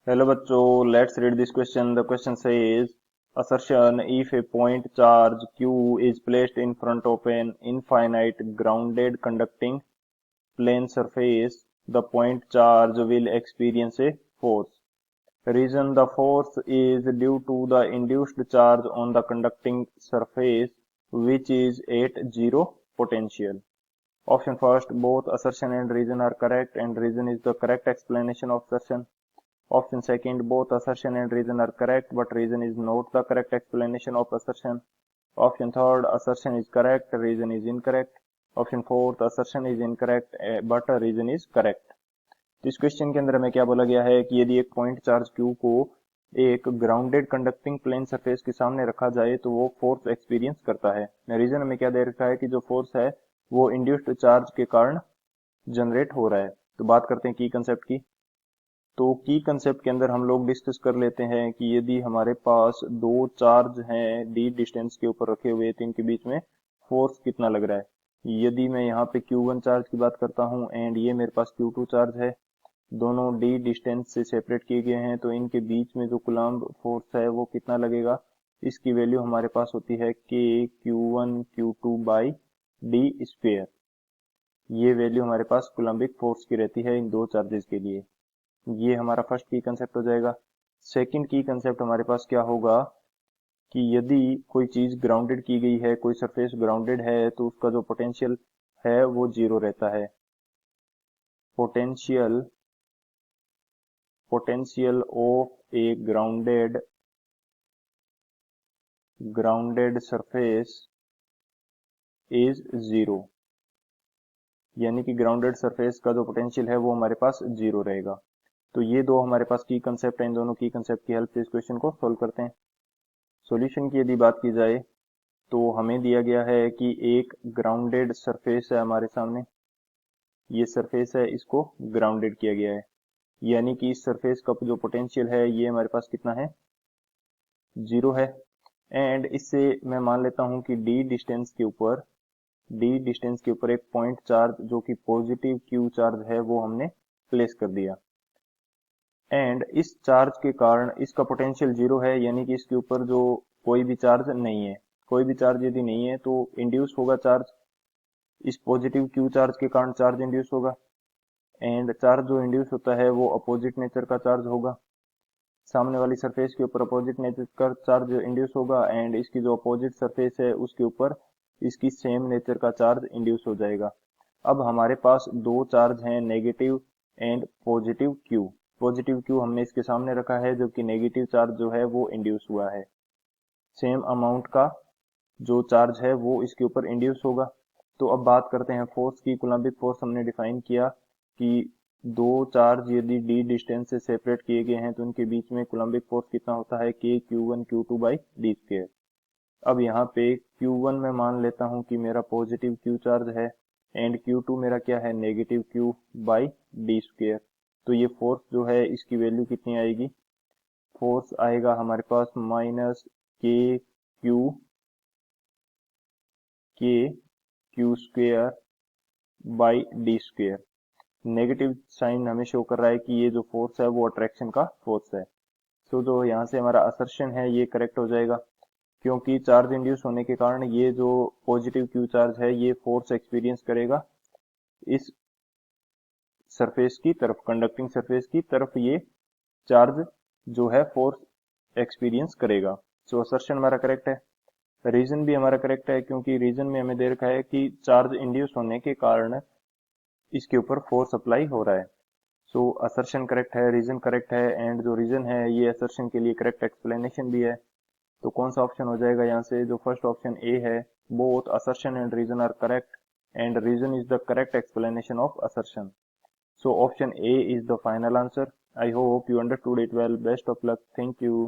Hello बच्चों, let's read this question. The question says assertion if a point charge q is placed in front of an infinite grounded conducting plane surface, the point charge will experience a force. Reason: the force is due to the induced charge on the conducting surface, which is at zero potential. Option first, both assertion and reason are correct, and reason is the correct explanation of assertion. Option second, both assertion and reason are correct, but reason is not the correct explanation of assertion. Option third, assertion is correct, reason is incorrect. Option fourth, assertion is incorrect, but reason is correct. तो इस question के अंदर हमें क्या बोला गया है कि यदि एक पॉइंट चार्ज क्यू को एक ग्राउंडेड कंडक्टिंग प्लेन सरफेस के सामने रखा जाए तो वो फोर्स एक्सपीरियंस करता है. रीजन हमें क्या दे रखा है कि जो फोर्स है वो इंड्यूस्ड चार्ज के कारण जनरेट हो रहा है. तो बात करते हैं की कंसेप्ट की. तो की कंसेप्ट के अंदर हम लोग डिस्कस कर लेते हैं कि यदि हमारे पास दो चार्ज हैं डी डिस्टेंस के ऊपर रखे हुए तो इनके बीच में फोर्स कितना लग रहा है. यदि मैं यहाँ पे Q1 चार्ज की बात करता हूँ एंड ये मेरे पास Q2 चार्ज है, दोनों डी डिस्टेंस से सेपरेट किए गए हैं, तो इनके बीच में जो कूलम्ब फोर्स है वो कितना लगेगा. इसकी वैल्यू हमारे पास होती है K Q1 Q2 by D square. ये वैल्यू हमारे पास कूलम्बिक फोर्स की रहती है इन दो चार्जेस के लिए. ये हमारा फर्स्ट की कंसेप्ट हो जाएगा. सेकंड की कंसेप्ट हमारे पास क्या होगा कि यदि कोई चीज ग्राउंडेड की गई है, कोई सरफेस ग्राउंडेड है, तो उसका जो पोटेंशियल है वो जीरो रहता है. Potential potential of A grounded surface is zero. यानी कि ग्राउंडेड सरफेस का जो पोटेंशियल है वो हमारे पास जीरो रहेगा. तो ये दो हमारे पास की कंसेप्ट है. इन दोनों की कंसेप्ट की हेल्प से इस क्वेश्चन को सोल्व करते हैं. सॉल्यूशन की यदि बात की जाए तो हमें दिया गया है कि एक ग्राउंडेड सरफेस है हमारे सामने. ये सरफेस है, इसको ग्राउंडेड किया गया है, यानी कि इस सरफेस का जो पोटेंशियल है ये हमारे पास कितना है, जीरो है. एंड इससे मैं मान लेता हूं कि डी डिस्टेंस के ऊपर एक पॉइंट चार्ज जो कि पॉजिटिव क्यू चार्ज है वो हमने प्लेस कर दिया. एंड इस चार्ज के कारण इसका पोटेंशियल जीरो है, यानी कि इसके ऊपर जो कोई भी चार्ज नहीं है. कोई भी चार्ज यदि नहीं है तो इंड्यूस होगा चार्ज. इस पॉजिटिव क्यू चार्ज के कारण चार्ज इंड्यूस होगा, एंड चार्ज जो इंड्यूस होता है वो अपोजिट नेचर का चार्ज होगा. सामने वाली सरफेस के ऊपर अपोजिट नेचर का चार्ज इंड्यूस होगा, एंड इसकी जो अपोजिट सरफेस है उसके ऊपर इसकी सेम नेचर का चार्ज इंड्यूस हो जाएगा. अब हमारे पास दो चार्ज हैं, negative and positive Q. Positive Q हमने इसके सामने रखा है, जबकि नेगेटिव चार्ज जो है वो इंड्यूस हुआ है. सेम अमाउंट का जो चार्ज है वो इसके ऊपर इंड्यूस होगा. तो अब बात करते हैं फोर्स की. कूलम्बिक फोर्स हमने डिफाइन किया कि दो चार्ज यदि डी डिस्टेंस से सेपरेट किए गए हैं तो उनके बीच में कूलम्बिक फोर्स कितना होता है, K Q1 Q2 by D square. अब यहाँ पे Q1 में मान लेता हूँ कि मेरा पॉजिटिव Q चार्ज है, एंड Q2 मेरा क्या है, negative Q by D square. तो ये फोर्स जो है इसकी वैल्यू कितनी आएगी, फोर्स आएगा हमारे पास minus K Q square by D square. Negative sign हमें शो कर रहा है कि ये जो फोर्स है वो अट्रैक्शन का फोर्स है. सो जो यहाँ से हमारा असर्शन है ये करेक्ट हो जाएगा, क्योंकि चार्ज इंड्यूस होने के कारण ये जो पॉजिटिव क्यू चार्ज है ये फोर्स एक्सपीरियंस करेगा इस सरफेस की तरफ, कंडक्टिंग सरफेस की तरफ ये चार्ज जो है फोर्स एक्सपीरियंस करेगा. सो असर्शन हमारा करेक्ट है. रीजन भी हमारा करेक्ट है, क्योंकि रीजन में हमें दे रखा है कि चार्ज इंड्यूस होने के कारण इसके ऊपर फोर्स अप्लाई हो रहा है. सो असर्शन करेक्ट है, रीजन करेक्ट है, एंड जो रीजन है ये असर्शन के लिए करेक्ट एक्सप्लेनेशन भी है. तो कौन सा ऑप्शन हो जाएगा यहाँ से, जो फर्स्ट ऑप्शन ए है, both assertion and reason are correct and reason is the correct explanation of assertion. So option A is the final answer. I hope you understood it well. Best of luck. Thank you.